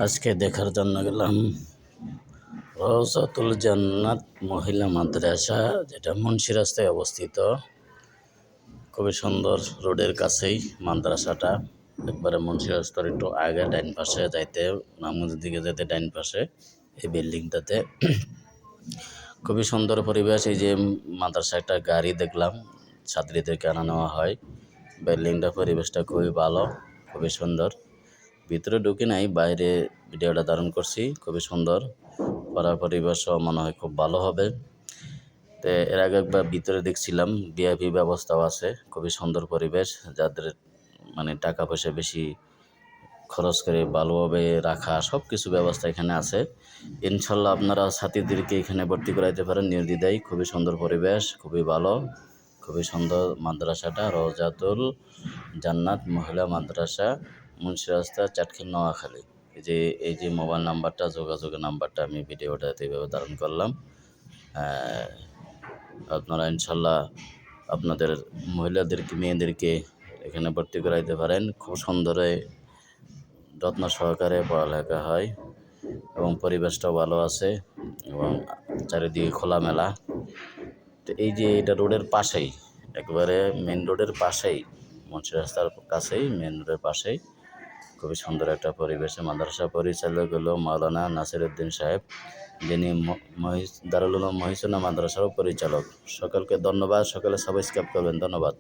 আজকে দেখার জন্য গেলাম রওজাতুল জান্নাত মহিলা মাদ্রাসা, যেটা মুন্সি রাস্তায় অবস্থিত। খুবই সুন্দর, রোডের কাছেই মাদ্রাসাটা। একবারে মুন্সি রাস্তার একটু আগে ডাইন পাশে যাইতে, নামগঞ্জের দিকে যেতে ডাইন পাশে এই বিল্ডিংটাতে। খুবই সুন্দর পরিবেশ। এই যে মাদ্রাসা একটা গাড়ি দেখলাম, ছাত্রীদেরকে আনা নেওয়া হয়। বিল্ডিংটা পরিবেশটা খুবই ভালো, খুবই সুন্দর। ভিতরে ঢুকি নাই, বাইরে ভিডিওটা ধারণ করছি। খুবই সুন্দর, পড়ার পরিবেশও মনে হয় খুব ভালো হবে। তো এর আগে একবার ভিতরে দেখছিলাম, ভিআইপি ব্যবস্থাও আছে। খুবই সুন্দর পরিবেশ, যাদের মানে টাকা পয়সা বেশি খরচ করে ভালোভাবে রাখা সব কিছু ব্যবস্থা এখানে আছে। ইনশাল্লাহ আপনারা ছাত্রীদেরকে এখানে ভর্তি করাইতে পারেন নির্দ্বিধায়। খুবই সুন্দর পরিবেশ, খুবই ভালো, খুবই সুন্দর মাদ্রাসাটা। রওজাতুল জান্নাত মহিলা মাদ্রাসা, মুন্সি রাস্তা, চাটখিল, নোয়াখালী। এই যে মোবাইল নাম্বারটা, যোগাযোগের নাম্বারটা আমি ভিডিওটাতে এইভাবে ধারণ করলাম। আপনারা ইনশাল্লাহ আপনাদের মহিলাদেরকে, মেয়েদেরকে এখানে ভর্তি করাইতে পারেন। খুব সুন্দরে যত্ন সহকারে পড়ালেখা হয় এবং পরিবেশটাও ভালো আছে এবং চারিদিকে খোলামেলা। তো এই যে এটা রোডের পাশেই, একেবারে মেন রোডের পাশেই, মুন্সি রাস্তার কাছেই, মেন রোডের পাশেই। খুবই সুন্দর একটা পরিবেশে মাদ্রাসা পরিচালক হলো মাওলানা নাসির উদ্দিন সাহেব, যিনি দারুল উলুম মহিসুনা মাদ্রাসারও পরিচালক। সকলকে ধন্যবাদ, সকলে সাবস্ক্রাইব করবেন। ধন্যবাদ।